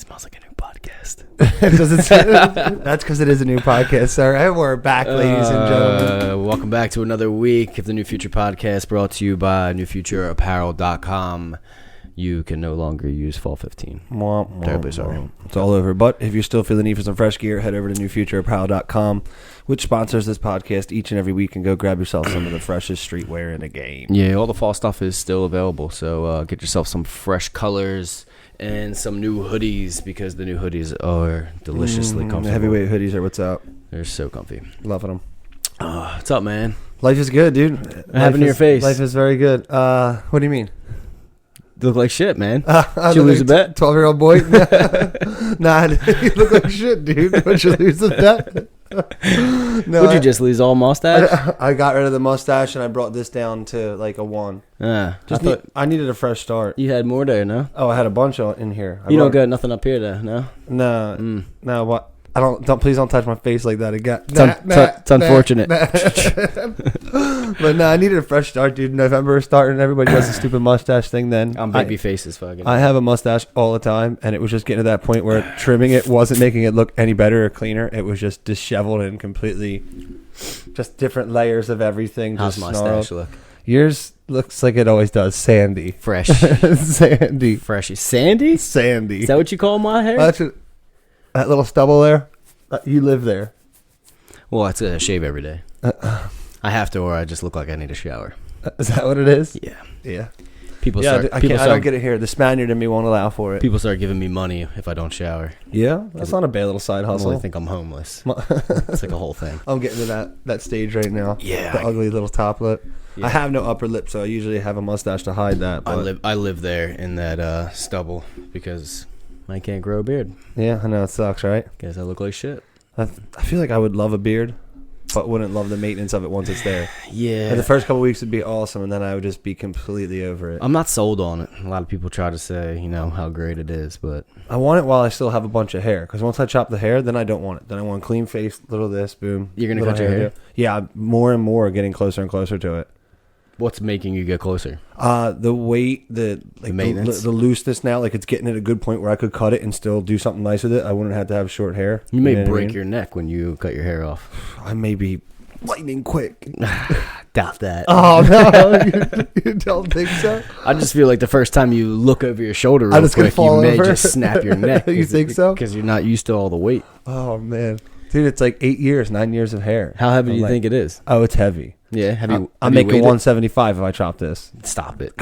Smells like a new podcast. That's because it is a new podcast, sir. And we're back, ladies and gentlemen. Welcome back to another week of the New Future Podcast, brought to you by NewFutureApparel.com. You can no longer use Fall 15. Terribly sorry. It's all over. But if you're still feeling the need for some fresh gear, head over to NewFutureApparel.com, which sponsors this podcast each and every week, and go grab yourself some of the freshest streetwear in the game. Yeah, all the fall stuff is still available, so get yourself some fresh colors and some new hoodies, because the new hoodies are deliciously comfortable. The heavyweight hoodies are what's up. They're so comfy. Loving them. What's up, man? Life is good, dude. What happened to your face? Life is very good. What do you mean? You look like shit, man. Did you lose a bet? 12-year-old boy? Nah, you look like shit, dude. Did you lose the bet? No, Would you just lose all mustache? I got rid of the mustache and I brought this down to like a 1. I needed a fresh start. You had more there, no? Oh, I had a bunch in here. You don't got nothing up here, though, no? No. No, what? Please don't touch my face like that again. It's unfortunate. But no, I needed a fresh start, dude. November is starting. Everybody does the stupid mustache thing then. I'm baby faces fucking. I have a mustache all the time, and it was just getting to that point where trimming it wasn't making it look any better or cleaner. It was just disheveled and completely just different layers of everything. How's my mustache look? Yours looks like it always does. Sandy. Fresh. Sandy. Freshy. Sandy? Sandy. Is that what you call my hair? That little stubble there, you live there. Well, I shave every day. I have to, or I just look like I need a shower. Is that what it is? Yeah. Yeah. I don't get it here. The Spaniard in me won't allow for it. People start giving me money if I don't shower. Yeah? That's not a bad little side hustle. I think I'm homeless. It's like a whole thing. I'm getting to that stage right now. Yeah. The ugly little top lip. Yeah. I have no upper lip, so I usually have a mustache to hide that. But I live there in that stubble because I can't grow a beard. Yeah, I know. It sucks, right? Guess I look like shit. I feel like I would love a beard, but wouldn't love the maintenance of it once it's there. Yeah. And the first couple weeks would be awesome, and then I would just be completely over it. I'm not sold on it. A lot of people try to say, how great it is, but I want it while I still have a bunch of hair, because once I chop the hair, then I don't want it. Then I want a clean face, little this, boom. You're going to cut your hair? Yeah, more and more getting closer and closer to it. What's making you get closer? The weight, the maintenance, the looseness now. Like, it's getting at a good point where I could cut it and still do something nice with it. I wouldn't have to have short hair. You may break your neck when you cut your hair off. I may be lightning quick. Doubt that. Oh no, you don't think so? I just feel like the first time you look over your shoulder real quick, you may just snap your neck. You think so? Because you're not used to all the weight. Oh man, dude, it's like 9 years of hair. How heavy do you think it is? Oh, it's heavy. Yeah, I'm making 175 if I chop this. Stop it.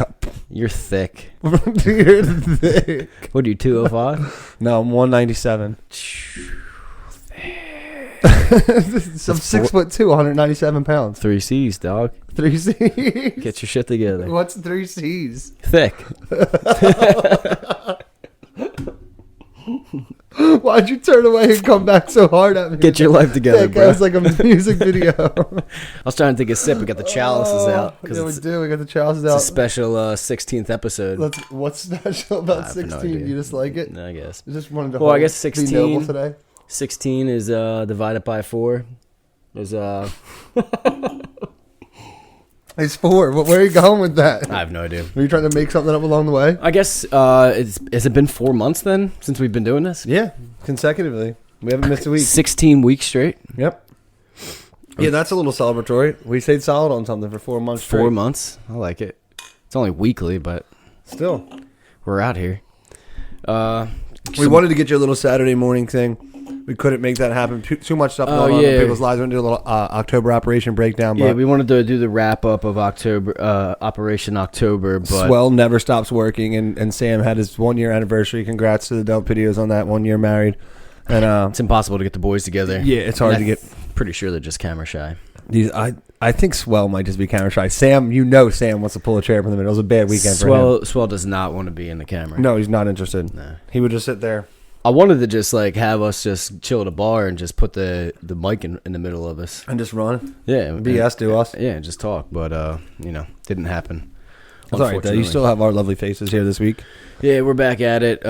You're thick. You're thick. What are you, 205? No, I'm 197. I'm 6'2", 197 pounds. 3 C's, dog. 3 C's. Get your shit together. What's 3 C's? Thick. Why'd you turn away and come back so hard at me? Get your life together, bro. That was like a music video. I was trying to take a sip. We got the chalices out. Yeah, we do. We got the chalices out. It's a special 16th episode. What's special about 16? You just like it? No, I guess. You just wanted to I guess 16 be noble today. 16 is divided by 4. Is It's 4. Where are you going with that? I have no idea. Were you trying to make something up along the way? I guess has it been 4 months then since we've been doing this? Yeah, consecutively. We haven't missed a week. 16 weeks straight. Yep. Yeah, that's a little celebratory. We stayed solid on something for 4 months straight. 4 months. I like it. It's only weekly, but still, we're out here. We wanted to get you a little Saturday morning thing. We couldn't make that happen. Too much stuff going on in people's lives. We want to do a little October Operation breakdown. Yeah, we wanted to do the wrap up of October, Operation October. But Swell never stops working, and Sam had his 1 year anniversary. Congrats to the Dump Videos on that 1 year married. And it's impossible to get the boys together. Yeah, it's hard to get. Pretty sure they're just camera shy. I think Swell might just be camera shy. Sam wants to pull a chair from the middle. It was a bad weekend for him. Swell does not want to be in the camera. No, he's not interested. No. He would just sit there. I wanted to just have us just chill at a bar and just put the mic in the middle of us and just run. Yeah, BS to us. Yeah, just talk. But didn't happen. It's all right, though. You still have our lovely faces here this week. Yeah, we're back at it.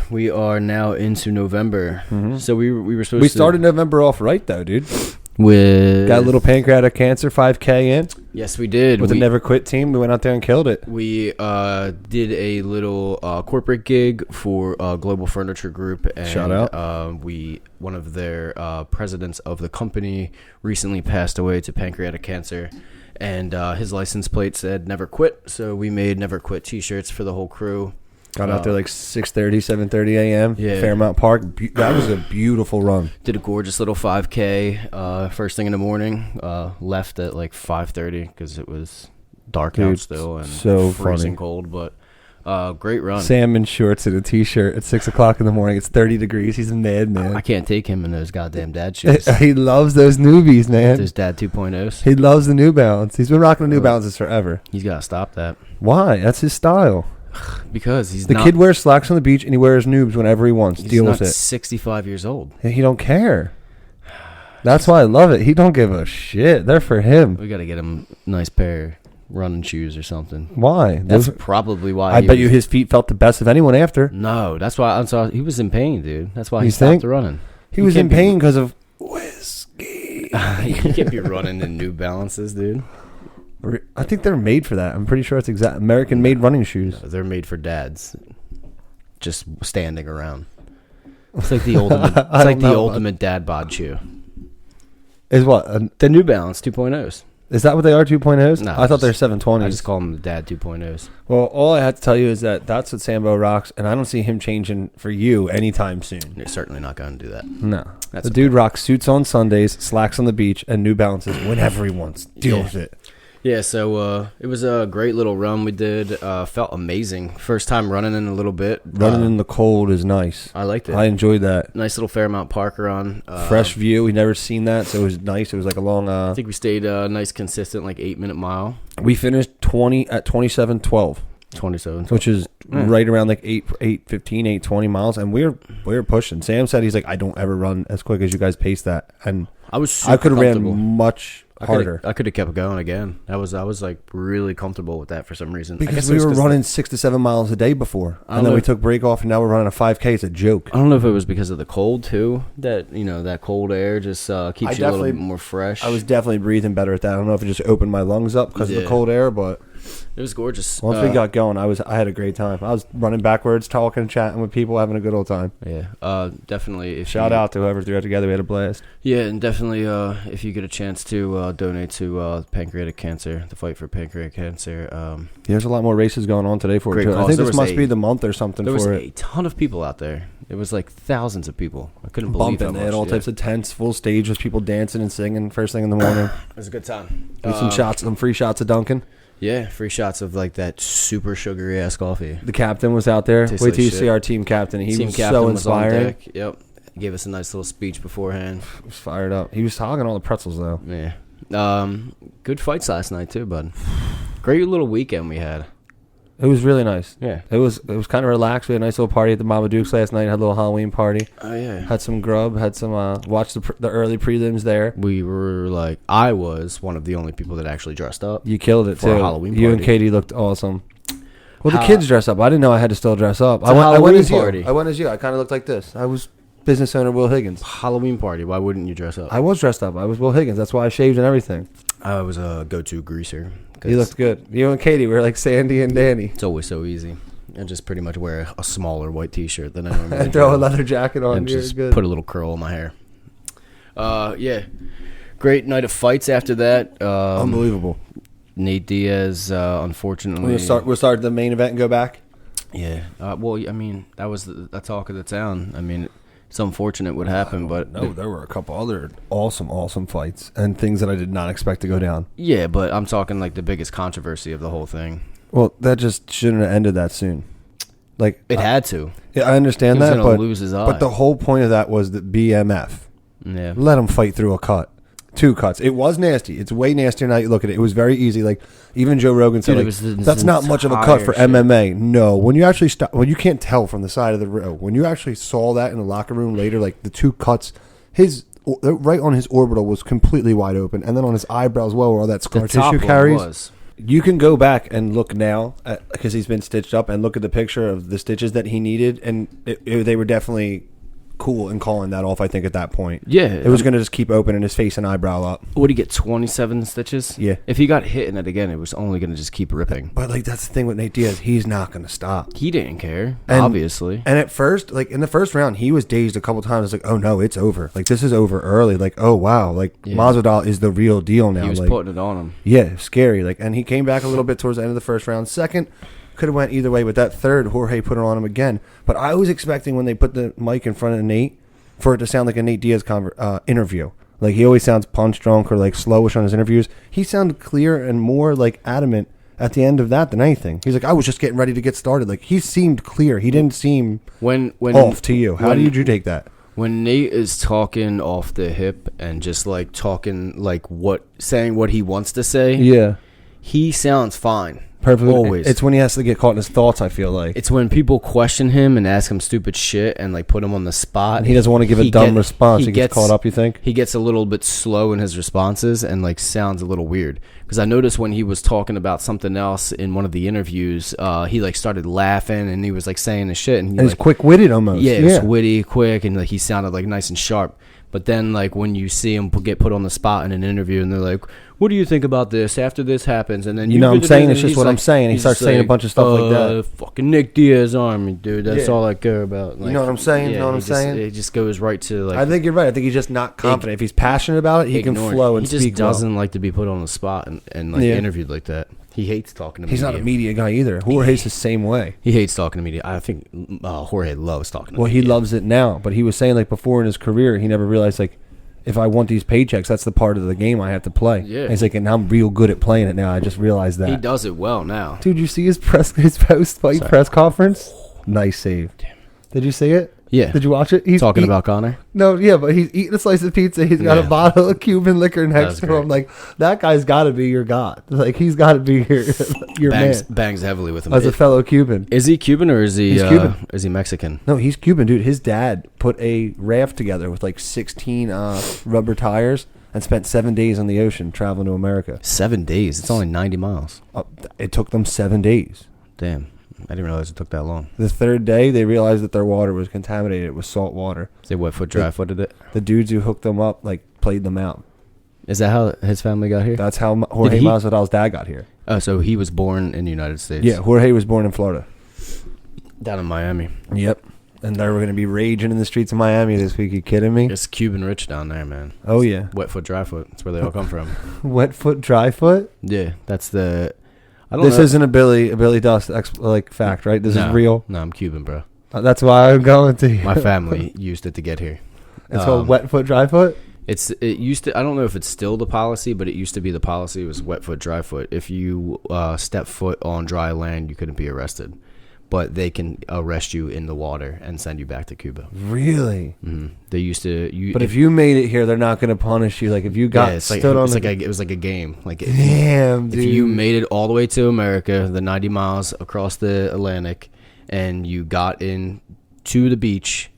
We are now into November. Mm-hmm. So we were supposed to... We started November off right, though, dude. Got a little Pancreatic Cancer 5K in. Yes, we did. With the Never Quit team, we went out there and killed it. We did a little corporate gig for Global Furniture Group. And, shout out. One of their presidents of the company recently passed away to pancreatic cancer. And his license plate said Never Quit. So we made Never Quit t-shirts for the whole crew. Got out there like 6:30, 7:30 a.m. Yeah. Fairmount Park. That was a beautiful run. Did a gorgeous little 5K first thing in the morning. Left at like 5:30 because it was dark out still and so freezing funny. cold. But great run. Sam in shorts and a t-shirt at 6 o'clock in the morning. It's 30 degrees. He's a madman. I can't take him in those goddamn dad shoes. He loves those newbies, man. Those dad 2.0s. He loves the New Balance. He's been rocking the New Balances forever. He's got to stop that. Why? That's his style. Because he's the kid wears slacks on the beach and he wears noobs whenever he wants. Deal with it. He's 65 years old. He don't care. That's why I love it. He don't give a shit. They're for him. We got to get him a nice pair of running shoes or something. Why? That's probably why. I bet you his feet felt the best of anyone after. No, that's why he was in pain, dude. That's why he You stopped think? running. He was in pain because of whiskey. You can't be running in New Balances, dude. I think they're made for that. I'm pretty sure it's American-made running shoes. They're made for dads, just standing around. It's like the ultimate. It's like the ultimate dad bod shoe. Is what the New Balance 2.0s? Is that what they are? 2.0s? No, I thought they're 720s. I just call them the dad 2.0s. Well, all I have to tell you is that's what Sambo rocks, and I don't see him changing for you anytime soon. You're certainly not going to do that. No, the dude rocks suits on Sundays, slacks on the beach, and New Balances whenever he wants. Deal with it. Yeah, so it was a great little run we did. Felt amazing. First time running in a little bit. Running in the cold is nice. I liked it. I enjoyed that. Nice little Fairmount Park run. Fresh view. We never seen that, so it was nice. It was like a long... I think we stayed nice, consistent, like 8-minute mile. We finished 27:12. 27, which is right around like 8:15, 8:20 miles, and we were pushing. Sam said he's like, I don't ever run as quick as you guys pace that, and I could have ran much harder. I could have kept going again. I was like really comfortable with that for some reason. Because we were running 6 to 7 miles a day before, and then we took break off, and now we're running a 5K. It's a joke. I don't know if it was because of the cold too. That that cold air just keeps you a little bit more fresh. I was definitely breathing better at that. I don't know if it just opened my lungs up because of the cold air, but it was gorgeous. Once we got going, I had a great time. I was running backwards, talking, chatting with people, having a good old time. Yeah, definitely. Shout out to whoever threw it together. We had a blast. Yeah, and definitely if you get a chance to donate to Pancreatic Cancer, the fight for pancreatic cancer. There's a lot more races going on today for it, too. I think this must be the month or something for it. There was a ton of people out there. It was like thousands of people. I couldn't believe how much. They had all types of tents, full stage with people dancing and singing first thing in the morning. It was a good time. Some free shots of Dunkin'. Yeah, free shots of like that super sugary ass coffee. The captain was out there. Wait till you see our team captain. He was so inspiring. Yep. Gave us a nice little speech beforehand. Was fired up. He was hogging all the pretzels though. Yeah. Good fights last night too, bud. Great little weekend we had. It was really nice. Yeah. It was kind of relaxed. We had a nice little party at the Mama Duke's last night. Had a little Halloween party. Oh yeah. Had some grub. Had some watched the early prelims there. We were like, I was one of the only people that actually dressed up. You killed it for too. A Halloween party. You and Katie looked awesome. Well, the kids dress up. I didn't know I had to still dress up. I went as you. I went as you. I kind of looked like this. I was business owner Will Higgins. Halloween party. Why wouldn't you dress up? I was dressed up. I was Will Higgins. That's why I shaved and everything. I was a go-to greaser. You looked good. You and Katie were like Sandy and Danny. It's always so easy. I just pretty much wear a smaller white T-shirt than I normally and throw a leather jacket on. And just put a little curl in my hair. Yeah. Great night of fights after that. Unbelievable. Nate Diaz, unfortunately. We'll start the main event and go back? Yeah. Well, I mean, that was the talk of the town. I mean, it's unfortunate what happened, but... No, there were a couple other awesome fights and things that I did not expect to go down. Yeah, but I'm talking like the biggest controversy of the whole thing. Well, that just shouldn't have ended that soon. Like it had to. Yeah, I understand that, but lose his eye. But the whole point of that was the BMF. Yeah. Let him fight through a cut. 2 cuts. It was nasty. It's way nastier now you look at it. It was very easy. Like even Joe Rogan said, that's not much of a cut for MMA. No, when you actually you can't tell from the side of the row. When you actually saw that in the locker room later, like the 2 cuts, right on his orbital was completely wide open, and then on his eyebrow as well, where all that scar tissue carries. You can go back and look now because he's been stitched up and look at the picture of the stitches that he needed, and they were definitely cool in calling that off, I think, at that point. Yeah. It was going to just keep opening his face and eyebrow up. Would he get 27 stitches? Yeah. If he got hit in it again, it was only going to just keep ripping. But, like, that's the thing with Nate Diaz. He's not going to stop. He didn't care, obviously. And at first, like, in the first round, he was dazed a couple times. It's like, oh, no, it's over. Like, this is over early. Like, oh, wow. Like, Masvidal is the real deal now. He was like, putting it on him. Yeah, scary. Like, and he came back a little bit towards the end of the first round. Second, could have went either way. But that third, Jorge put it on him again. But I was expecting when they put the mic in front of Nate for it to sound like a Nate Diaz interview. Like, he always sounds punch drunk or, like, slowish on his interviews. He sounded clear and more, like, adamant at the end of that than anything. He's like, I was just getting ready to get started. Like, he seemed clear. He didn't seem off to you. How did you take that? When Nate is talking off the hip and just, like, talking, like, saying what he wants to say, yeah, he sounds fine. Perfectly. Always. It's when he has to get caught in his thoughts, I feel like. It's when people question him and ask him stupid shit and, like, put him on the spot. And he doesn't want to give a dumb response. He gets caught up, you think? He gets a little bit slow in his responses and, like, sounds a little weird. Because I noticed when he was talking about something else in one of the interviews, he, like, started laughing and he was, like, saying his shit. And he's like, quick-witted almost. Yeah, it was witty, quick, and, like, he sounded, like, nice and sharp. But then, like, when you see him get put on the spot in an interview and they're like, what do you think about this after this happens? And then you know what I'm saying? It's just what I'm saying. He starts saying a bunch of stuff like that. Fucking Nick Diaz Army, dude. That's all I care about. Like, you know what I'm saying? Yeah, you know what I'm saying? It just goes right to, like... I think you're right. I think he's just not confident. If he's passionate about it, he can flow and speak. He just doesn't like to be put on the spot and like, interviewed like that. He hates talking to media. He's not a media guy either. Jorge's the same way. He hates talking to media. I think Jorge loves talking to media. Well, he loves it now. But he was saying, like, before in his career, he never realized, like, if I want these paychecks, that's the part of the game I have to play. Yeah. And he's like, and I'm real good at playing it now. I just realized that. He does it well now. Dude, you see his post-fight press conference? Nice save. Damn. Did you see it? Yeah. Did you watch it? He's talking about Conor? No, yeah, but he's eating a slice of pizza. He's got a bottle of Cuban liquor next to him. Like, that guy's got to be your god. Like, he's got to be your man. Bangs heavily with him. As a fellow Cuban. Is he Cuban or is he he's Cuban. Is he Mexican? No, he's Cuban, dude. His dad put a raft together with like 16 rubber tires and spent 7 days on the ocean traveling to America. 7 days? It's only 90 miles. It took them 7 days. Damn. I didn't realize it took that long. The third day, they realized that their water was contaminated with salt water. They wet foot, dry footed it? The dudes who hooked them up, like, played them out. Is that how his family got here? That's how Jorge Masvidal's dad got here. Oh, so he was born in the United States? Yeah, Jorge was born in Florida. Down in Miami. Yep. And they were going to be raging in the streets of Miami this week. You kidding me? It's Cuban rich down there, man. Oh, yeah. Wet foot, dry foot. That's where they all come from. Wet foot, dry foot? Yeah, that's the... This isn't a Billy Dust fact, right? This is real. No, I'm Cuban, bro. That's why I'm going to you. My family used it to get here. It's called wet foot, dry foot? It used to. I don't know if it's still the policy, but it used to be the policy. It was wet foot, dry foot. If you step foot on dry land, you couldn't be arrested. But they can arrest you in the water and send you back to Cuba. Really? Mm-hmm. They used to. But if you made it here, they're not going to punish you. Like if you got stood on, it was like a game. Like damn, dude. If you made it all the way to America, the 90 miles across the Atlantic, and you got in to the beach,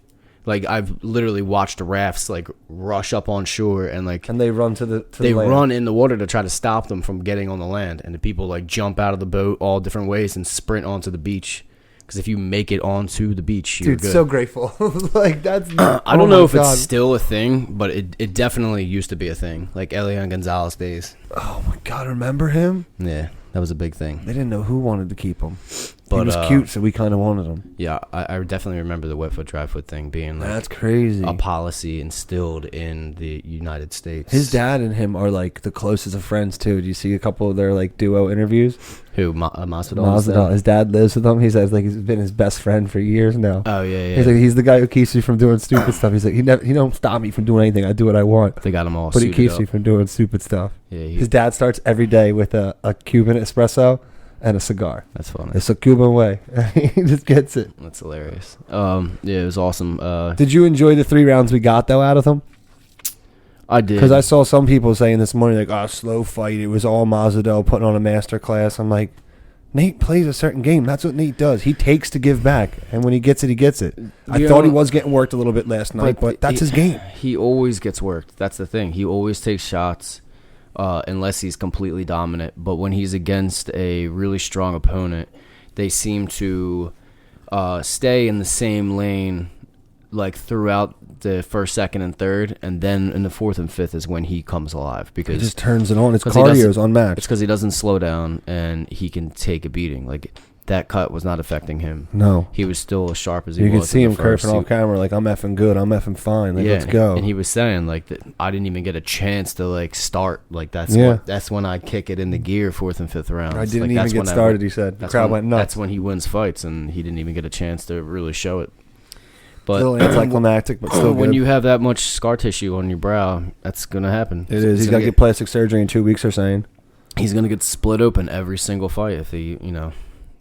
like I've literally watched rafts like rush up on shore and they run to the they land. Run in the water to try to stop them from getting on the land, and the people like jump out of the boat all different ways and sprint onto the beach. Because if you make it onto the beach, you're good. So grateful. Like that's. I don't know if it's still a thing, but it definitely used to be a thing. Like Elian Gonzalez days. Oh my God! Remember him? Yeah, that was a big thing. They didn't know who wanted to keep him. But he was cute, so we kind of wanted him. Yeah, I definitely remember the wet foot, dry foot thing being like that's crazy. A policy instilled in the United States. His dad and him are like the closest of friends too. Do you see a couple of their like duo interviews? Who Masvidal? Masvidal. His dad lives with him. He says like he's been his best friend for years now. Oh yeah. He's like he's the guy who keeps me from doing stupid stuff. He's like he don't stop me from doing anything. I do what I want. They got him all. But he keeps me from doing stupid stuff. Yeah. His dad starts every day with a Cuban espresso and a cigar. That's funny. It's a Cuban way. He just gets it. That's hilarious. Yeah, it was awesome. Did you enjoy the 3 rounds we got though out of them? I did. Because I saw some people saying this morning like, slow fight. It was all Masvidal putting on a master class. I'm like, Nate plays a certain game. That's what Nate does. He takes to give back, and when he gets it, he gets it. I thought he was getting worked a little bit last night, but that's his game. He always gets worked. That's the thing. He always takes shots. Unless he's completely dominant. But when he's against a really strong opponent, they seem to stay in the same lane like throughout the first, second, and third, and then in the fourth and fifth is when he comes alive because he just turns it on. His cardio is unmatched. It's because he doesn't slow down and he can take a beating. Like that cut was not affecting him. No, he was still as sharp as he was. You could see him curving off camera like, I'm effing good, I'm effing fine. Like, let's go. And he was saying like that I didn't even get a chance to like start. Like that's when I kick it into gear fourth and fifth rounds. I didn't even get started. He said the crowd went nuts. That's when he wins fights, and he didn't even get a chance to really show it. But still anticlimactic, but still when good. you have that much scar tissue on your brow, that's gonna happen. It is. He's got to get plastic surgery in 2 weeks. They're saying he's gonna get split open every single fight if he,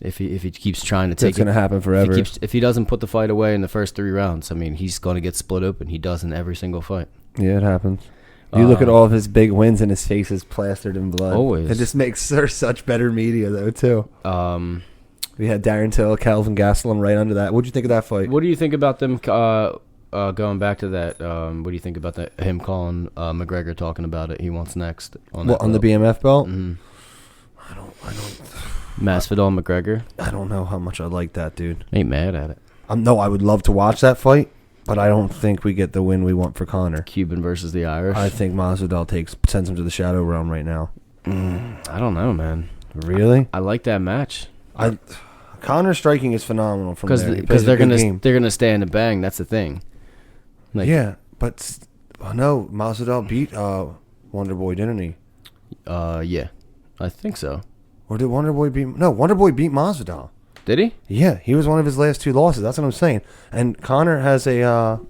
if he keeps trying to take. It's gonna happen forever. If he doesn't put the fight away in the first 3 rounds, I mean, he's gonna get split open. He does in every single fight. Yeah, it happens. You look at all of his big wins, and his face is plastered in blood. Always. It just makes her such better media, though, too. We had Darren Till, Calvin Gastelum right under that. What'd you think of that fight? What do you think about them going back to that? What do you think about that? Him calling McGregor talking about it? He wants next on that on the BMF belt. Mm-hmm. I don't. Masvidal McGregor. I don't know how much I like that, dude. Ain't mad at it. No, I would love to watch that fight, but I don't think we get the win we want for Conor. Cuban versus the Irish. I think Masvidal sends him to the shadow realm right now. I don't know, man. Really? I like that match. Conor striking is phenomenal from there because they're gonna stand and bang. That's the thing. But no, Masvidal beat Wonder Boy, didn't he? Yeah, I think so. Or did Wonder Boy beat? No, Wonder Boy beat Masvidal. Did he? Yeah, he was one of his last 2 losses. That's what I'm saying. And Conor has a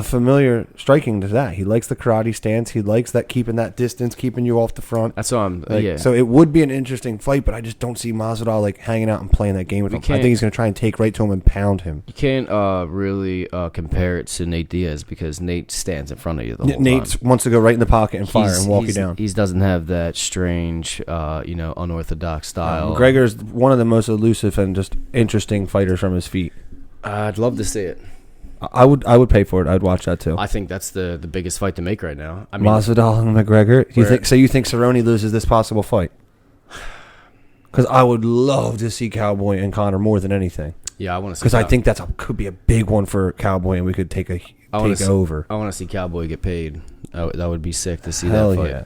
familiar striking to that. He likes the karate stance. He likes that keeping that distance, keeping you off the front. That's what I'm. So it would be an interesting fight, but I just don't see Masvidal like hanging out and playing that game with him. I think he's going to try and take right to him and pound him. You can't really compare it to Nate Diaz because Nate stands in front of you the whole Nate time. wants to go right in the pocket and fire and walk you down. He doesn't have that strange, unorthodox style. McGregor's one of the most elusive and just interesting fighters from his feet. I'd love to see it. I would pay for it. I'd watch that too. I think that's the biggest fight to make right now. I mean, Masvidal and McGregor. You think Cerrone loses this possible fight? Because I would love to see Cowboy and Conor more than anything. Yeah, I want to see. Because I think could be a big one for Cowboy, and we could take over. I want to see Cowboy get paid. That would be sick to see Hell that fight. Yeah.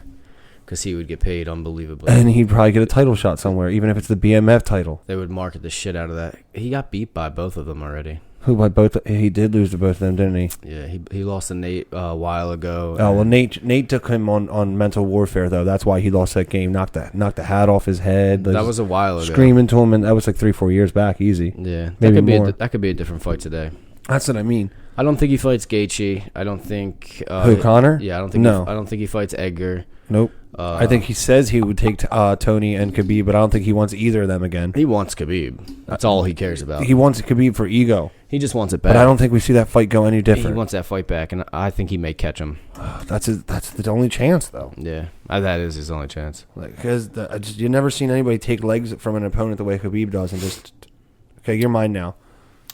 Because he would get paid unbelievably. And he'd probably get a title shot somewhere, even if it's the BMF title. They would market the shit out of that. He got beat by both of them already. Who by both? He did lose to both of them, didn't he? Yeah, he lost to Nate a while ago. Oh well, Nate took him on mental warfare though. That's why he lost that game. Knocked the hat off his head. That was a while ago. Screaming to him, and that was like 3-4 years back. Easy. Yeah, maybe more. That could be a different fight today. That's what I mean. I don't think he fights Gaethje. I don't think who Conor? Yeah, I don't think. No, I don't think he fights Edgar. Nope. I think he says he would take Tony and Khabib, but I don't think he wants either of them again. He wants Khabib. That's all he cares about. He wants Khabib for ego. He just wants it back. But I don't think we see that fight go any different. He wants that fight back, and I think he may catch him. That's the only chance, though. Yeah, that is his only chance. Because you've never seen anybody take legs from an opponent the way Khabib does, and just you're mine now.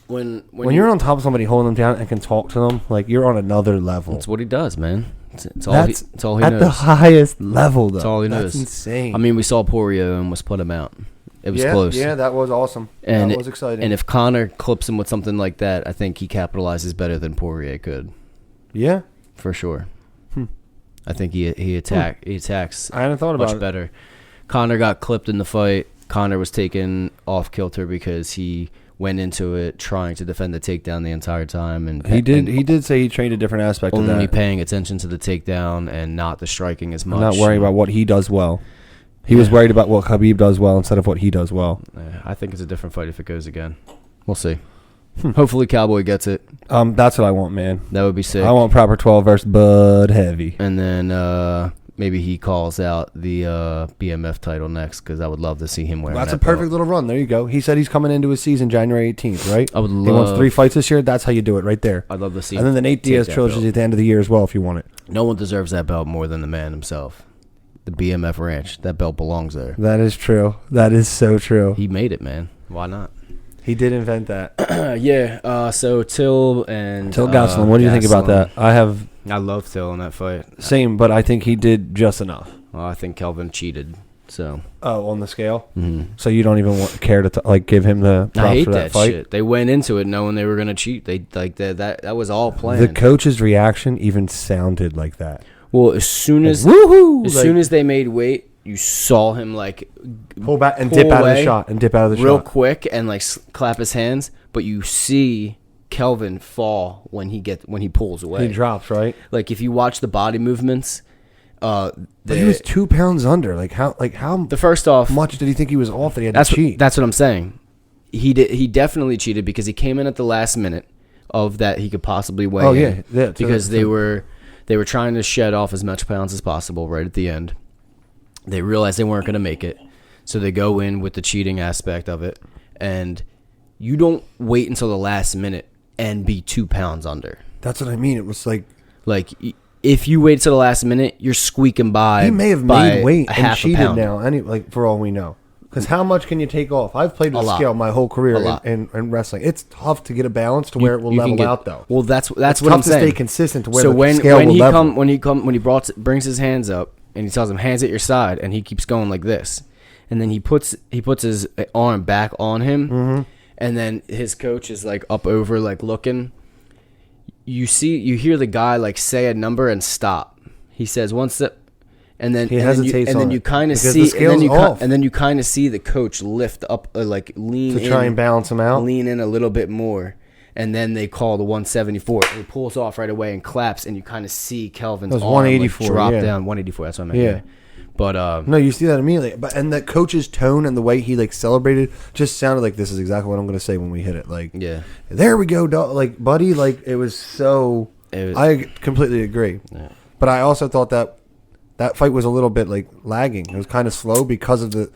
When you're on top of somebody, holding them down, and can talk to them, like you're on another level. That's what he does, man. It's all he knows. At the highest level, though. That's all he knows. That's insane. I mean, we saw Poirier and almost put him out. It was close. Yeah, that was awesome. And that was exciting. And if Conor clips him with something like that, I think he capitalizes better than Poirier could. Yeah, for sure. I think he attacks. I hadn't thought about much better. Conor got clipped in the fight. Conor was taken off kilter because he went into it trying to defend the takedown the entire time, and he did say he trained a different aspect of that. Only paying attention to the takedown and not the striking as much. Not worrying about what he does well. He was worried about what Khabib does well instead of what he does well. I think it's a different fight if it goes again. We'll see. Hopefully Cowboy gets it. That's what I want, man. That would be sick. I want proper 12 versus Bud Heavy. And then maybe he calls out the BMF title next, because I would love to see him wear That's a perfect little run. There you go. He said he's coming into his season January 18th, right? I would love. He wants 3 fights this year. That's how you do it right there. I'd love to see. And then the Nate Diaz trilogy at the end of the year as well if you want it. No one deserves that belt more than the man himself. The BMF ranch. That belt belongs there. That is true. That is so true. He made it, man. Why not? He did invent that. Yeah. So Till Gastelum. What do you think about that? I love Till in that fight. Same, but I think he did just enough. Well, I think Kelvin cheated. So. Oh, on the scale. Mm-hmm. So you don't even care to give him the props I hate for that fight. Shit. They went into it knowing they were gonna cheat. They that was all planned. The coach's reaction even sounded like that. Well, as soon as soon as they made weight, you saw him pull back and dip out of the shot real quick and clap his hands. But you see Kelvin fall when he pulls away. He drops, right? If you watch the body movements. But he was 2 pounds under. How the first off much did he think he was off that he had to cheat? That's what I'm saying. He definitely cheated because he came in at the last minute of that he could possibly weigh. Oh yeah. Because they were trying to shed off as much pounds as possible right at the end. They realized they weren't going to make it, so they go in with the cheating aspect of it, and you don't wait until the last minute and be 2 pounds under. That's what I mean. It was if you wait till the last minute, you're squeaking by. He may have made weight and half cheated a pound. now. For all we know, because how much can you take off? I've played with a scale my whole career in wrestling. It's tough to get a balance to where it will level out, though. Well, that's what I'm saying. Tough to stay consistent to where the scale will level. When he brings his hands up and he tells him hands at your side, and he keeps going like this, and then he puts his arm back on him, mm-hmm. and then his coach is up over looking. You hear the guy say a number and stop. He says one step, and then he hesitates, and then you kind of see, and then you kind of see the coach lift up, lean to try and balance him out, lean in a little bit more, and then they call the 174. He pulls off right away and claps, and you kind of see Kelvin's arm 184 drop down. 184. That's what I meant. Yeah. But no, you see that immediately. But the coach's tone and the way he celebrated just sounded like this is exactly what I'm going to say when we hit it. Yeah, there we go, dog. Buddy. It was so. I completely agree. Yeah. But I also thought that fight was a little bit lagging. It was kind of slow because of the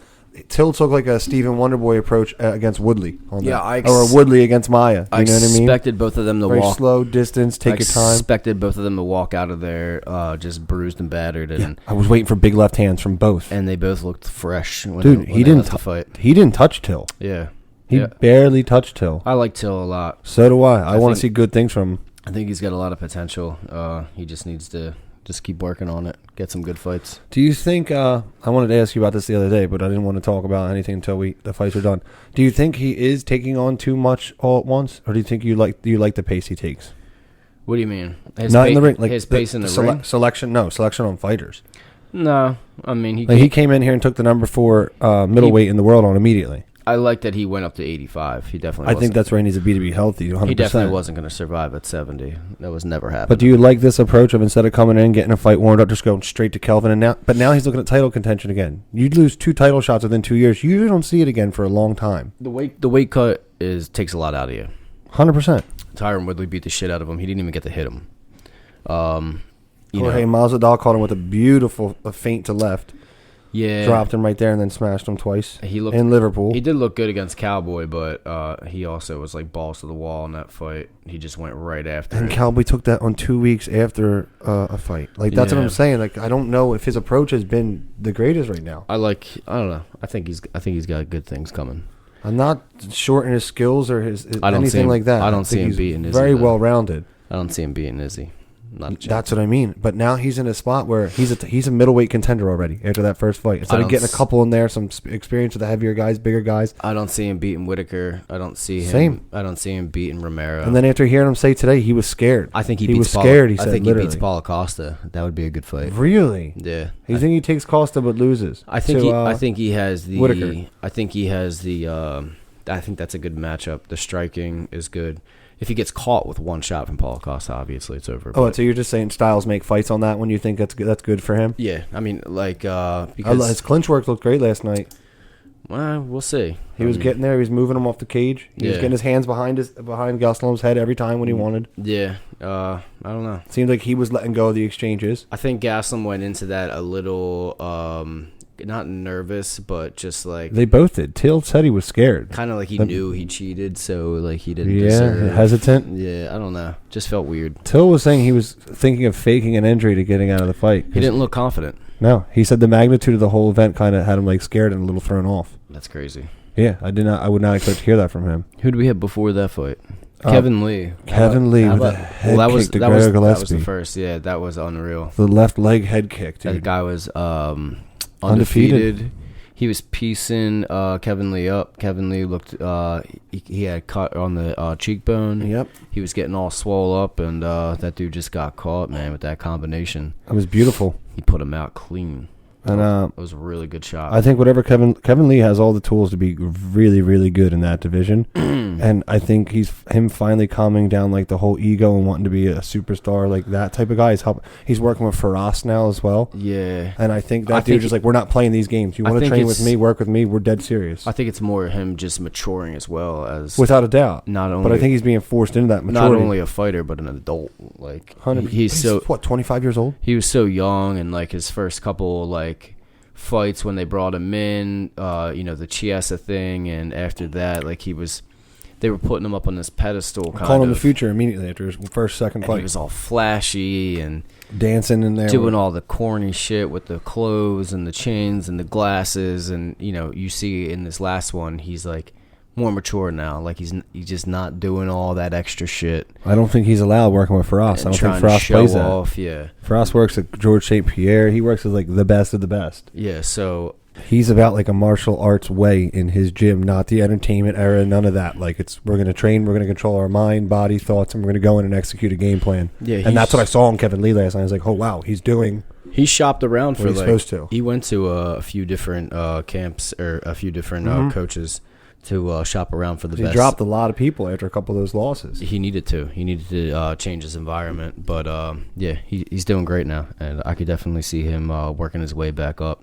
Till took a Stephen Wonderboy approach against Woodley. Or Woodley against Maya. You know what I mean? I expected both of them to Very walk. slow distance, take your time. I expected both of them to walk out of there just bruised and battered. And I was waiting for big left hands from both. And they both looked fresh when he didn't fight. He didn't touch Till. Yeah. He barely touched Till. I like Till a lot. So do I. I want to see good things from him. I think he's got a lot of potential. He just needs to keep working on it, get some good fights. Do you think, I wanted to ask you about this the other day, but I didn't want to talk about anything until the fights are done. Do you think he is taking on too much all at once, or do you think you like the pace he takes? What do you mean? Not in the ring. His pace in the ring? Selection on fighters. No, I mean, he came in here and took the number 4 middleweight in the world on immediately. I like that he went up to 85. He definitely. I think that's where he needs to be healthy. 100%. He definitely wasn't going to survive at 70. That was never happening. But do you like this approach of instead of coming in, getting a fight warmed up, just going straight to Kelvin? But now he's looking at title contention again. You'd lose 2 title shots within 2 years. You usually don't see it again for a long time. The weight cut takes a lot out of you. 100%. Tyron Woodley beat the shit out of him. He didn't even get to hit him. Jorge Masvidal caught him with a beautiful feint to left. Yeah, dropped him right there and then smashed him twice. He looked in Liverpool. He did look good against Cowboy, but he also was balls to the wall in that fight. He just went right after. And Cowboy took that on 2 weeks after a fight. That's what I'm saying. I don't know if his approach has been the greatest right now. I don't know. I think he's got good things coming. I'm not short in his skills or his anything like that. I don't see him beating Izzy. Very well rounded. I don't see him beating Izzy. That's what I mean. But now he's in a spot where he's a middleweight contender already after that first fight. Instead of getting a couple in there, some experience with the heavier guys, bigger guys. I don't see him beating Whitaker. I don't see him beating Romero. And then after hearing him say today, he was scared. I think he was scared. He said, he beats Paulo Costa. That would be a good fight. Really? Yeah. You think he takes Costa but loses? I think he has the Whitaker. I think he has the. I think that's a good matchup. The striking is good. If he gets caught with one shot from Paulo Costa, obviously it's over. Oh, so you're just saying styles make fights on that one? You think that's good for him? Yeah, I mean, because his clinch work looked great last night. Well, we'll see. He was getting there. He was moving him off the cage. He was getting his hands behind Gastelum's head every time when he wanted. Yeah, I don't know. Seemed like he was letting go of the exchanges. I think Gastelum went into that a little. Not nervous, but just they both did. Till said he was scared. Kind of he knew he cheated, so he didn't deserve. Hesitant. Yeah, I don't know. Just felt weird. Till was saying he was thinking of faking an injury to getting out of the fight. He didn't look confident. No, he said the magnitude of the whole event kind of had him scared and a little thrown off. That's crazy. Yeah, I would not expect to hear that from him. Who did we have before that fight? Kevin Lee. Kevin Lee with a head kick to Gregor Gillespie. That was the first. Yeah, that was unreal. The left leg head kick, dude. That guy was undefeated. He was piecing Kevin Lee up. Kevin Lee looked, he had cut on the cheekbone. Yep. He was getting all swole up, and that dude just got caught, man, with that combination. It was beautiful. He put him out clean. And it was a really good shot. I think whatever Kevin Lee has all the tools to be really, really good in that division. And I think him finally calming down like the whole ego and wanting to be a superstar, like that type of guy. He's working with Faraz now as well. Yeah. And I think that dude's just like, we're not playing these games. You want to train with me, work with me, we're dead serious. I think it's more him just maturing as well as without a doubt. But I think he's being forced into that maturity. Not only a fighter, but an adult. Like he's 25 years old? He was so young, and like his first couple like fights when they brought him in, the Chiesa thing, and after that, like they were putting him up on this pedestal. Calling him the future immediately after his second fight. He was all flashy and dancing in there, doing all the corny shit with the clothes and the chains and the glasses, and you see in this last one, he's like more mature now. Like he's just not doing all that extra shit. I don't think he's allowed working with Faraz. I don't think Faraz plays that. Off, yeah. Faraz works at George St. Pierre. He works as like the best of the best. Yeah, so he's about like a martial arts way in his gym, not the entertainment era, none of that. Like we're going to train, we're going to control our mind, body, thoughts, and we're going to go in and execute a game plan. Yeah, and that's what I saw in Kevin Lee last night. I was like, oh wow, he shopped around for supposed to. He went to a few different camps or a few different coaches to shop around for the best. He dropped a lot of people after a couple of those losses. He needed to change his environment, but he's doing great now, and I could definitely see him working his way back up.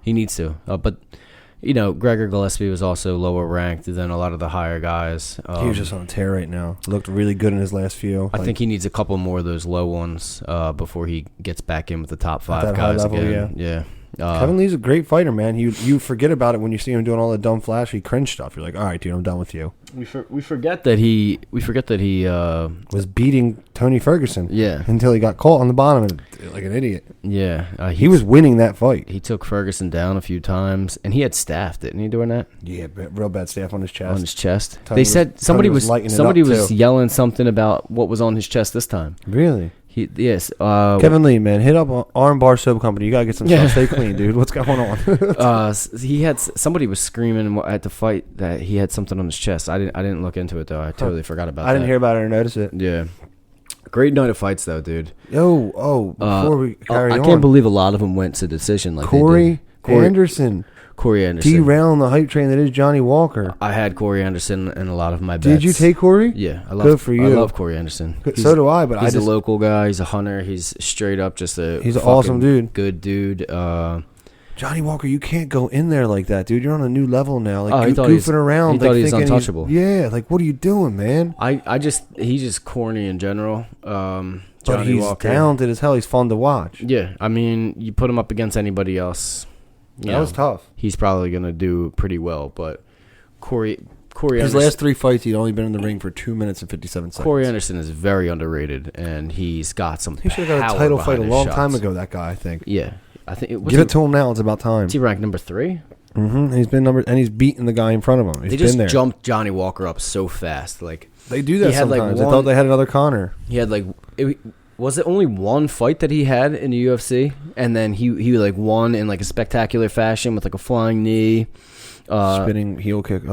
He needs to, but Gregor Gillespie was also lower ranked than a lot of the higher guys. He was just on a tear right now. Looked really good in his last few. I think he needs a couple more of those low ones before he gets back in with the top 5 guys high level, again. Yeah. Kevin Lee's a great fighter, man. You forget about it when you see him doing all the dumb, flashy, cringe stuff. You're like, all right, dude, I'm done with you. We forget that he was beating Tony Ferguson. Yeah, until he got caught on the bottom like an idiot. Yeah, he was winning that fight. He took Ferguson down a few times, and he had staph, didn't he, doing that? Yeah, real bad staph on his chest. They said somebody was yelling something about what was on his chest this time. Really? Yes. Kevin Lee, man, hit up Arm Bar Soap Company. You gotta get some stuff. Stay clean, dude. What's going on? Somebody was screaming at the fight that he had something on his chest. I didn't look into it though. I totally forgot about that. I didn't hear about it or notice it. Yeah. Great night of fights though, dude. Before we carry on, I can't believe a lot of them went to decision. Like Corey Anderson. Derailed the hype train that is Johnny Walker. I had Corey Anderson in a lot of my bets. Did you take Corey? Yeah. Good for you. I love Corey Anderson. So do I, but he's a local guy. He's a hunter. He's straight up just he's an awesome dude. Good dude. Johnny Walker, you can't go in there like that, dude. You're on a new level now. Like goofing around. He thought he was untouchable. Yeah, like what are you doing, man? He's just corny in general. But he's Walker, talented as hell. He's fun to watch. Yeah, I mean, you put him up against anybody else. That was tough. He's probably going to do pretty well, but Corey his last 3 fights, he'd only been in the ring for 2 minutes and 57 seconds. Corey Anderson is very underrated, and he's got some He should have got a title fight a long time ago, that guy, I think. Yeah. I think Give it to him now. It's about time. Is he ranked number 3? Mm-hmm. He's been and he's beaten the guy in front of him. They just jumped Johnny Walker up so fast. Like they do that sometimes. I thought they had another Conor. He had was it only one fight that he had in the UFC, and then he won in like a spectacular fashion with like a flying knee, spinning heel kick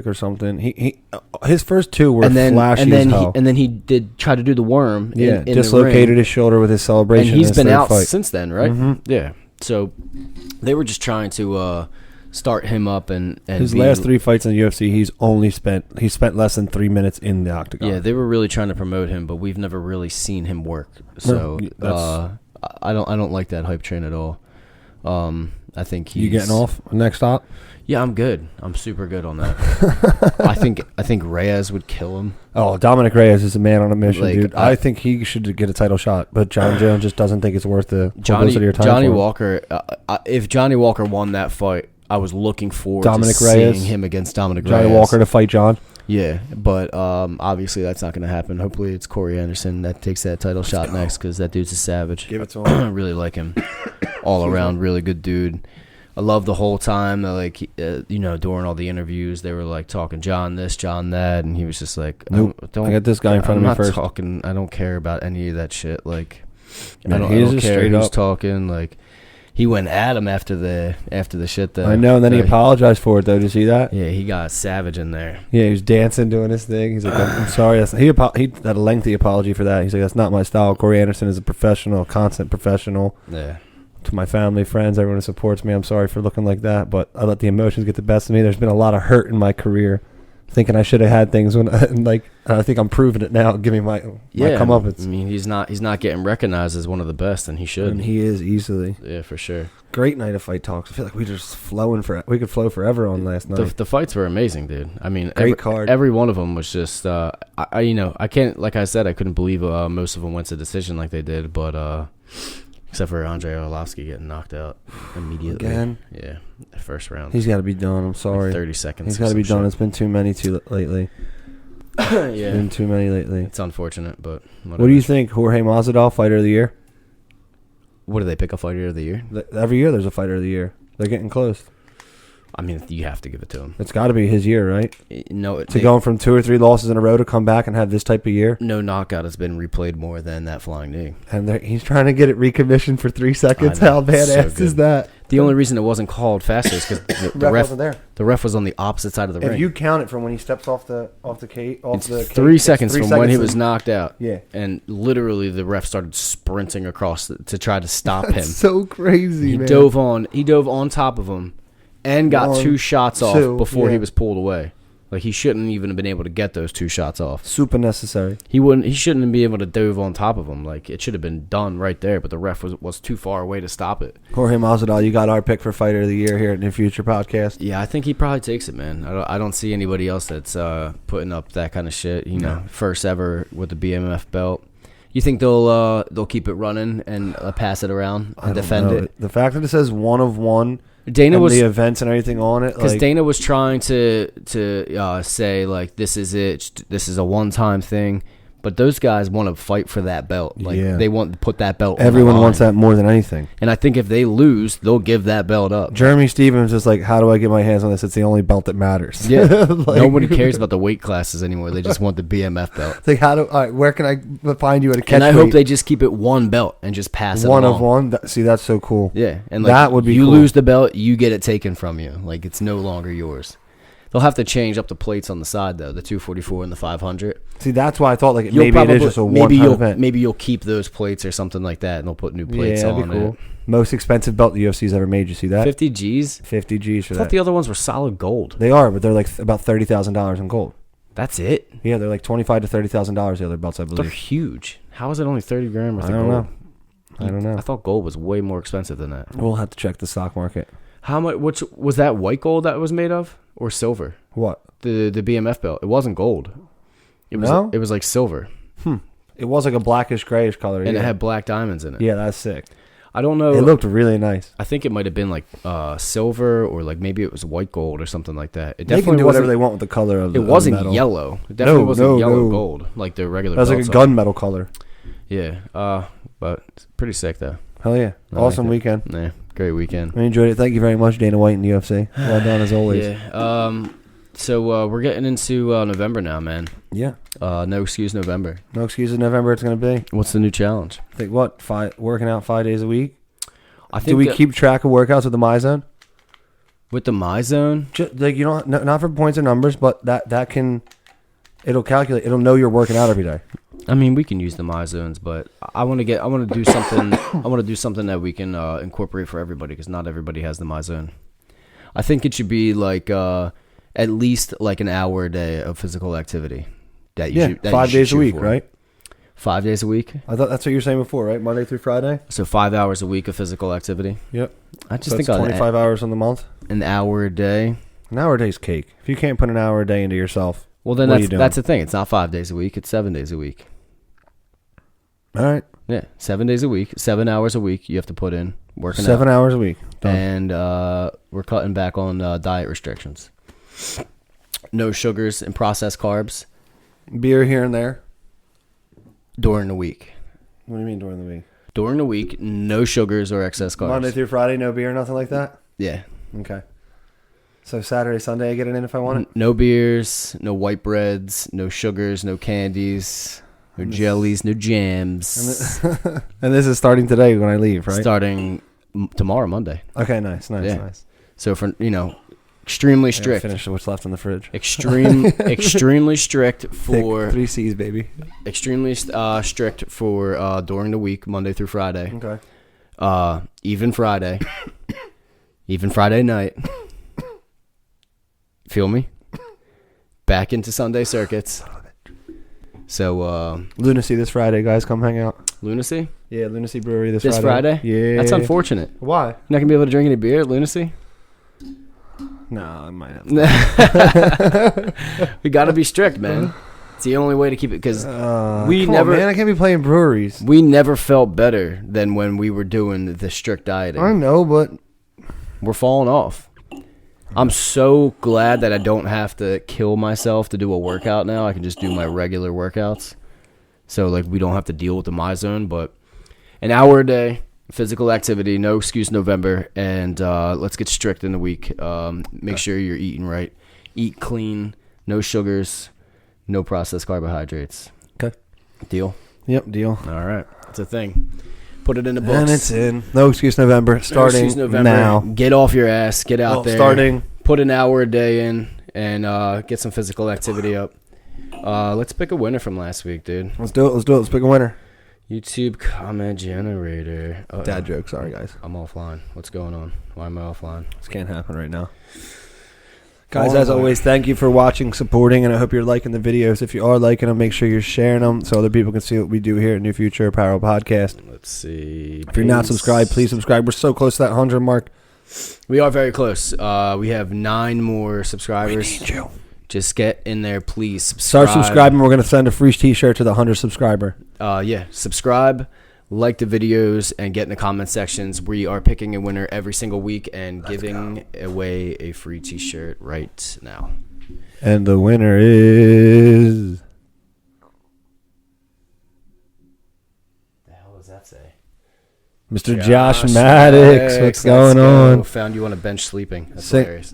or something. He his first 2 were flashy as hell. And then he did try to do the worm. Yeah, dislocated his shoulder with his celebration. And he's been out since then, right? Mm-hmm. Yeah. So they were just trying to start him up and his last 3 fights in the UFC, he spent less than 3 minutes in the octagon. Yeah, they were really trying to promote him, but we've never really seen him work. So I don't like that hype train at all. I think he's... You getting off next stop? Yeah, I'm good. I'm super good on that. I think Reyes would kill him. Oh, Dominic Reyes is a man on a mission, dude. I think he should get a title shot, but John Jones just doesn't think it's worth the publicity or time. Johnny Walker, if Johnny Walker won that fight, I was looking forward to seeing him against Dominic Reyes. Johnny Walker to fight John. Yeah, but obviously that's not going to happen. Hopefully it's Corey Anderson that takes that title shot next, because that dude's a savage. Give it to him. I really like him. All around, really good dude. I love the whole time that, during all the interviews, they were like talking John this, John that, and he was just like, nope, I got this guy in front of me first. I don't care about any of that shit. Like, Man, I don't care who's talking. Like, He went at him after the shit though. I know, and then he apologized for it though. Did you see that? Yeah, he got savage in there. Yeah, he was dancing, doing his thing. He's like, I'm sorry. He had a lengthy apology for that. He's like, that's not my style. Corey Anderson is a professional, constant professional. Yeah. To my family, friends, everyone who supports me, I'm sorry for looking like that, but I let the emotions get the best of me. There's been a lot of hurt in my career, thinking I should have had things when, I think I'm proving it now. Give me my comeuppance. I mean, he's not getting recognized as one of the best, and he should. And he is easily. Yeah, for sure. Great night of fight talks. I feel like we just we could flow forever on last night. The fights were amazing, dude. I mean, great card. Every one of them was just. I can't. Like I said, I couldn't believe most of them went to decision like they did, but except for Andrei Arlovsky getting knocked out immediately. Again? Yeah, the first round. He's got to be done. I'm sorry. Like 30 seconds. He's got to be done. It's been too many lately. Yeah. It's been too many lately. It's unfortunate, but whatever. What do you think? Jorge Masvidal, Fighter of the Year? What do they pick a Fighter of the Year? Every year there's a Fighter of the Year. They're getting close. I mean, you have to give it to him. It's got to be his year, right? No, going from 2 or 3 losses in a row to come back and have this type of year. No knockout has been replayed more than that flying knee. And he's trying to get it recommissioned for 3 seconds. How badass is that? The only reason it wasn't called faster is because the ref wasn't there. The ref was on the opposite side of the ring. If you count it from when he steps off the cage, it's 3 seconds from when he was knocked out. Yeah, and literally the ref started sprinting across to try to stop him. So crazy, man. He dove on top of him. And got 2 shots off before he was pulled away. Like, he shouldn't even have been able to get those 2 shots off. Super necessary. He shouldn't be able to dove on top of him. Like, it should have been done right there, but the ref was too far away to stop it. Jorge Masvidal, you got our pick for Fighter of the Year here in the future podcast. Yeah, I think he probably takes it, man. I don't see anybody else that's putting up that kind of shit. You know, first ever with the BMF belt. You think they'll keep it running and pass it around and defend it? The fact that it says 1 of 1. Dana was the events and everything on it, because Dana was trying to say like this is it, this is a one-time thing, but those guys want to fight for that belt. Like they want to put that belt. Everyone wants that more than anything. And I think if they lose, they'll give that belt up. Jeremy Stevens is like, how do I get my hands on this? It's the only belt that matters. Yeah, nobody cares about the weight classes anymore. They just want the BMF belt. It's like, all right, where can I find you at a catch? And I hope they just keep it one belt and just pass it 1 along. of 1. See, that's so cool. Yeah, and like, that would be. You cool. lose the belt, you get it taken from you. Like, it's no longer yours. They'll have to change up the plates on the side though, the 244 and the 500. See, that's why I thought like maybe it is just a one-time event. Maybe you'll keep those plates or something like that, and they'll put new plates on. That'd be cool. Most expensive belt the UFC's ever made. You see that? 50 G's. 50 G's for I that. thought the other ones were solid gold. They are, but they're like about $30,000 in gold. That's it. Yeah, they're like $25,000 to $30,000. The other belts, I believe. They're huge. How is it only 30 grand worth of gold? I don't know. I thought gold was way more expensive than that. We'll have to check the stock market. How much? Which was that white gold that was made of, or silver? What? The BMF belt. It wasn't gold. It was like silver. It was like a blackish grayish color, and it had black diamonds in it. Yeah, that's sick. I don't know. It looked really nice. I think it might have been like silver, or like maybe it was white gold or something like that. It they can do whatever they want with the color of the metal. It wasn't yellow. It definitely wasn't yellow gold like the regular. That was like a gunmetal color. Yeah, but it's pretty sick though. Hell yeah! Awesome weekend. Yeah, great weekend. I enjoyed it. Thank you very much, Dana White and the UFC. Well done as always. Yeah. So we're getting into November now, man. Yeah. No excuse November. No excuses November. It's gonna be. What's the new challenge? I think what working out 5 days a week. I think. Do we keep track of workouts with the MyZone? With the MyZone, like you don't not for points or numbers, but that can. It'll calculate. It'll know you're working out every day. I mean, we can use the MyZones, but I want to do something. I want to do something that we can incorporate for everybody, because not everybody has the MyZone. I think it should be like at least like an hour a day of physical activity. That 5 days a week, right? 5 days a week. I thought that's what you were saying before, right? Monday through Friday. So 5 hours a week of physical activity. Yep. I just think 25 hours on the month. An hour a day. An hour a day's cake. If you can't put an hour a day into yourself, well, then that's the thing. It's not 5 days a week. It's 7 days a week. All right. Yeah, 7 days a week, 7 hours a week. You have to put in working 7 hours a week. Done. And we're cutting back on diet restrictions. No sugars and processed carbs. Beer here and there. During the week. What do you mean during the week? During the week, no sugars or excess carbs. Monday through Friday, no beer, nothing like that? Yeah. Okay. So Saturday, Sunday, I get it in if I want it? No beers, no white breads, no sugars, no candies, no jellies, no jams. And this is starting today when I leave, right? Starting tomorrow, Monday. Okay, nice. So for extremely strict. Finish what's left in the fridge. Extremely strict for Thick 3 C's, baby. Extremely strict for during the week, Monday through Friday. Okay. Even Friday. Even Friday night. Feel me? Back into Sunday circuits. So Lunacy this Friday, guys. Come hang out. Lunacy? Yeah, Lunacy Brewery this Friday. Yeah. That's unfortunate. Why? You're not gonna be able to drink any beer at Lunacy? No, I might have. We gotta be strict, man. It's the only way to keep it, because man, I can't be playing breweries. We never felt better than when we were doing the strict dieting. I know, but we're falling off. I'm so glad that I don't have to kill myself to do a workout now. I can just do my regular workouts. So, like, we don't have to deal with the MyZone, but an hour a day, physical activity, no excuse November, and let's get strict in the week. Make sure you're eating right. Eat clean, no sugars, no processed carbohydrates. Okay. Deal? Yep, deal. All right. It's a thing. Put it in the books. And it's in. No Excuse November. Starting No Excuse November. now. Get off your ass. Get out there. Starting. Put an hour a day in and get some physical activity up. Let's pick a winner from last week, dude. Let's do it. Let's pick a winner. YouTube comment generator. Dad joke. Sorry, guys. I'm offline. What's going on? Why am I offline? This can't happen right now. Guys, as always, thank you for watching, supporting, and I hope you're liking the videos. If you are liking them, make sure you're sharing them so other people can see what we do here at New Future Apparel Podcast. Let's see. If you're not subscribed, please subscribe. We're so close to that 100 mark. We are very close. We have 9 more subscribers. We need you. Just get in there, please. Subscribe. Start subscribing. We're going to send a free t-shirt to the 100 subscriber. Yeah, subscribe, like the videos, and get in the comment sections. We are picking a winner every single week and giving away a free t-shirt right now. And the winner is... The hell does that say? Mr. Josh Maddox. What's going on? Found you on a bench sleeping. That's hilarious.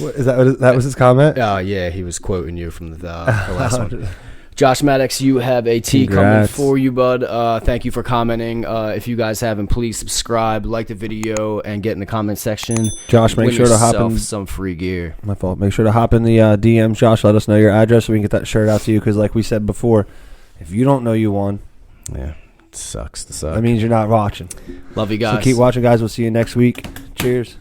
What, that was his comment? Yeah, he was quoting you from the last one. Josh Maddox, you have a tea coming for you, bud. Thank you for commenting. If you guys haven't, please subscribe, like the video, and get in the comment section. Josh, make sure to hop in some free gear. My fault. Make sure to hop in the DMs. Josh, let us know your address so we can get that shirt out to you. Because, like we said before, if you don't know you won, yeah, it sucks to suck. That means you're not watching. Love you guys. So keep watching, guys. We'll see you next week. Cheers.